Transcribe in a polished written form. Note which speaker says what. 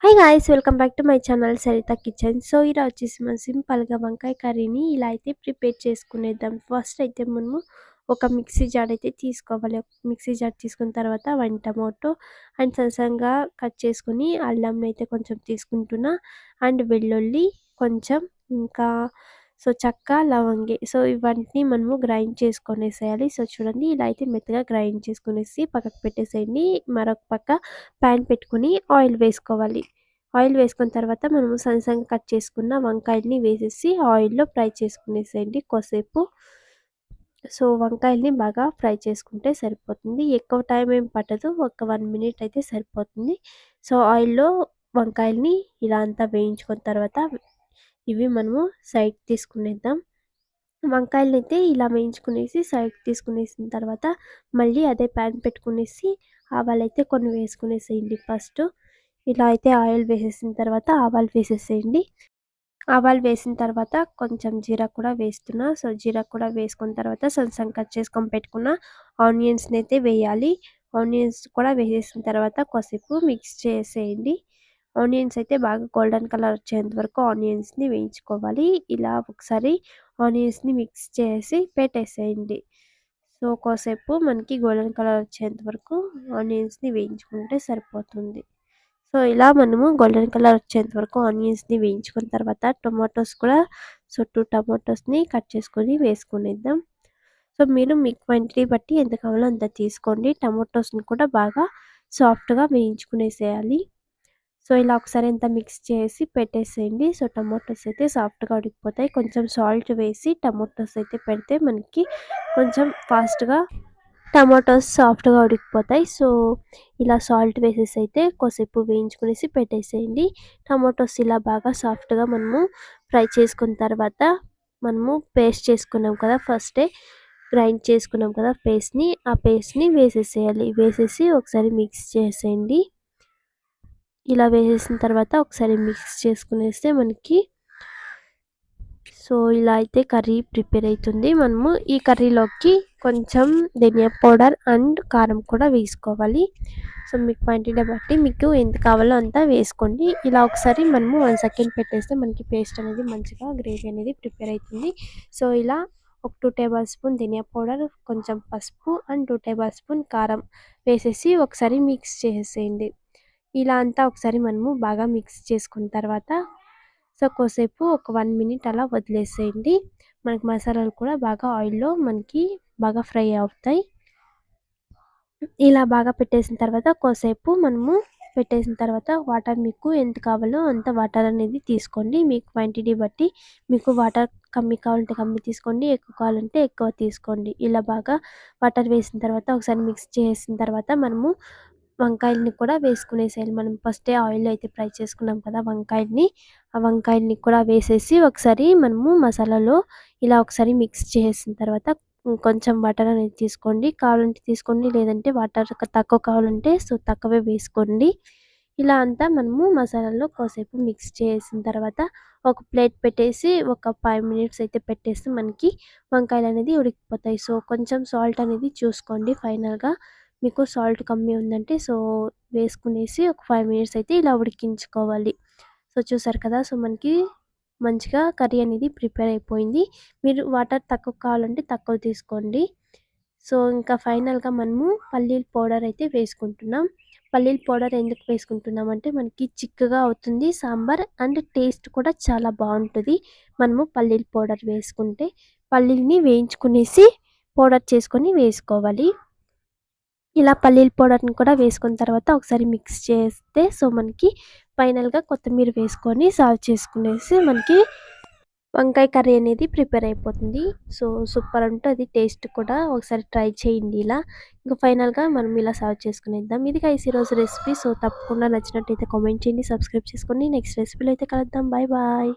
Speaker 1: Hi guys! Welcome back to my channel Saritha kitchen. So, ఈరోజు వచ్చేసి మనం సింపుల్‌గా వంకాయ కర్రీని ఇలా అయితే ప్రిపేర్ చేసుకునేద్దాం. ఫస్ట్ అయితే మనము ఒక మిక్సీ జార్ అయితే తీసుకోవాలి. మిక్సీ జార్ తీసుకున్న తర్వాత 1 టమాటో అండ్ సన్నగా కట్ చేసుకొని అల్లంనైతే కొంచెం తీసుకుంటున్నా అండ్ వెల్లుల్లి కొంచెం ఇంకా చెక్క, లవంగి ఇవన్నీ మనము గ్రైండ్ చేసుకొనేసేయాలి. చూడండి ఇలా అయితే మెత్తగా గ్రైండ్ చేసుకొనేసి పక్కకు పెట్టేసేయండి. మరొక పక్క పాన్ పెట్టుకొని ఆయిల్ వేసుకోవాలి. ఆయిల్ వేసుకున్న తర్వాత మనము సన్నగా కట్ చేసుకున్న వంకాయలని వేసేసి ఆయిల్‌లో ఫ్రై చేసుకునేసేయండి కొద్దిసేపు. వంకాయల్ని బాగా ఫ్రై చేసుకుంటే సరిపోతుంది. ఎక్కువ టైం ఏం పట్టదు. ఒక 1 మినిట్ అయితే సరిపోతుంది. ఆయిల్‌లో వంకాయల్ని ఇలా అంతా వేయించుకున్న తర్వాత ఇవి మనము సైడ్‌కి తీసుకునేద్దాం. వంకాయలనైతే ఇలా వేయించుకునేసి సైడ్‌కి తీసుకునేసిన తర్వాత మళ్ళీ అదే పాన్ పెట్టుకునేసి ఆవాలైతే కొన్ని వేసుకునేసేయండి ఫస్టు. ఇలా అయితే ఆయిల్ వేసేసిన తర్వాత ఆవాలు వేసేసేయండి. ఆవాలు వేసిన తర్వాత కొంచెం జీరా కూడా వేస్తున్నా. జీరా కూడా వేసుకున్న తర్వాత సన్నగా కట్ చేసుకొని పెట్టుకున్న ఆనియన్స్‌నైతే వేయాలి. ఆనియన్స్ కూడా వేసేసిన తర్వాత కొద్దిసేపు మిక్స్ చేసేయండి. ఆనియన్స్ అయితే బాగా గోల్డెన్ కలర్ వచ్చేంత వరకు ఆనియన్స్‌ని వేయించుకోవాలి. ఇలా ఒకసారి ఆనియన్స్‌ని మిక్స్ చేసి పెట్టేసేయండి. కొద్దిసేపు మనకి గోల్డెన్ కలర్ వచ్చేంత వరకు ఆనియన్స్‌ని వేయించుకుంటే సరిపోతుంది. ఇలా మనము గోల్డెన్ కలర్ వచ్చేంత వరకు ఆనియన్స్‌ని వేయించుకున్న తర్వాత టొమాటోస్ కూడా 2 టమాటోస్‌ని కట్ చేసుకొని వేసుకునేద్దాం. మీరు మీ క్వాంటిటీ బట్టి ఎంత కావాలో అంత తీసుకోండి. టమాటోస్‌ని కూడా బాగా సాఫ్ట్‌గా వేయించుకునేసేయాలి. ఇలా ఒకసారి అంతా మిక్స్ చేసి పెట్టేసేయండి. టమాటోస్ అయితే సాఫ్ట్‌గా ఉడికిపోతాయి. కొంచెం సాల్ట్ వేసి టమాటోస్ అయితే పెడితే మనకి కొంచెం ఫాస్ట్‌గా టమాటోస్ సాఫ్ట్‌గా ఉడికిపోతాయి. ఇలా సాల్ట్ వేసేసి అయితే కొద్దిసేపు వేయించుకునేసి పెట్టేసేయండి. టమాటోస్ ఇలా బాగా సాఫ్ట్‌గా మనము ఫ్రై చేసుకున్న తర్వాత మనము పేస్ట్ చేసుకున్నాం కదా! ఫస్టే గ్రైండ్ చేసుకున్నాం కదా! ఆ పేస్ట్‌ని వేసేసేయాలి. వేసేసి ఒకసారి మిక్స్ చేసేయండి. ఇలా వేసేసిన తర్వాత ఒకసారి మిక్స్ చేసుకునేస్తే మనకి ఇలా అయితే కర్రీ ప్రిపేర్ అయితుంది. మనము ఈ కర్రీలోకి కొంచెం ధనియా పౌడర్ అండ్ కారం కూడా వేసుకోవాలి. మీ క్వాంటిటీ బట్టి మీకు ఎంత కావాలో అంత వేసుకోండి. ఇలా ఒకసారి మనము 1 సెకండ్ పెట్టేస్తే మనకి పేస్ట్ అనేది మంచిగా గ్రేవీ అనేది ప్రిపేర్ అయితుంది. ఇలా ఒక 2 టేబుల్ స్పూన్ ధనియా పౌడర్, కొంచెం పసుపు అండ్ 2 టేబుల్ స్పూన్ కారం వేసేసి ఒకసారి మిక్స్ చేసేయండి. ఇలా అంతా ఒకసారి మనము బాగా మిక్స్ చేసుకున్న తర్వాత కొద్దిసేపు ఒక 1 మినిట్ అలా వదిలేసేయండి. మనకి మసాలాలు కూడా బాగా ఆయిల్‌లో మనకి బాగా ఫ్రై అవుతాయి. ఇలా బాగా పెట్టేసిన తర్వాత కొద్దిసేపు మనము పెట్టేసిన తర్వాత వాటర్ మీకు ఎంత కావాలో అంత వాటర్ అనేది తీసుకోండి. మీ క్వాంటిటీ బట్టి మీకు వాటర్ కమ్మీ కావాలంటే కమ్మీ తీసుకోండి. ఎక్కువ కావాలంటే ఎక్కువ తీసుకోండి. ఇలా బాగా వాటర్ వేసిన తర్వాత ఒకసారి మిక్స్ చేసిన తర్వాత మనము వంకాయలని కూడా వేసుకునేసేయాలి. మనం ఫస్టే ఆయిల్‌లో అయితే ఫ్రై చేసుకున్నాం కదా వంకాయలని. ఆ వంకాయలని కూడా వేసేసి ఒకసారి మనము మసాలాలో ఇలా ఒకసారి మిక్స్ చేసిన తర్వాత కొంచెం వాటర్ అనేది తీసుకోండి. కావాలంటే తీసుకోండి. లేదంటే వాటర్ తక్కువ కావాలంటే తక్కువే వేసుకోండి. ఇలా అంతా మనము మసాలాలో కొద్దిసేపు మిక్స్ చేసిన తర్వాత ఒక ప్లేట్ పెట్టేసి ఒక 5 మినిట్స్ అయితే పెట్టేస్తే మనకి వంకాయలనేది ఉడికిపోతాయి. కొంచెం సాల్ట్ అనేది చూసుకోండి ఫైనల్‌గా. మీకు సాల్ట్ కమ్మీ ఉందంటే వేసుకునేసి ఒక 5 మినిట్స్ అయితే ఇలా ఉడికించుకోవాలి. చూసారు కదా! మనకి మంచిగా కర్రీ అనేది ప్రిపేర్ అయిపోయింది. మీరు వాటర్ తక్కువ కావాలంటే తక్కువ తీసుకోండి. ఇంకా ఫైనల్‌గా మనము పల్లీల పౌడర్ అయితే వేసుకుంటున్నాం. పల్లీల పౌడర్ ఎందుకు వేసుకుంటున్నామంటే మనకి చిక్కగా అవుతుంది సాంబార్ అండ్ టేస్ట్ కూడా చాలా బావుంటది. మనము పల్లీల పౌడర్ వేసుకుంటే పల్లీలని వేయించుకునేసి పౌడర్ చేసుకొని వేసుకోవాలి. ఇలా పల్లీల పౌడర్‌ని కూడా వేసుకున్న తర్వాత ఒకసారి మిక్స్ చేస్తే మనకి ఫైనల్‌గా కొత్తిమీర వేసుకొని సర్వ్ చేసుకునేసి మనకి వంకాయ కర్రీ అనేది ప్రిపేర్ అయిపోతుంది. సూపర్ ఉంటది టేస్ట్ కూడా. ఒకసారి ట్రై చేయండి ఇలా. ఇంక ఫైనల్‌గా మనం ఇలా సర్వ్ చేసుకునేద్దాం. ఇది గైస్ ఈరోజు రెసిపీ. తప్పకుండా నచ్చినట్టయితే కామెంట్ చేయండి, సబ్స్క్రైబ్ చేసుకోండి. నెక్స్ట్ రెసిపీలో అయితే కలుద్దాం. Bye bye.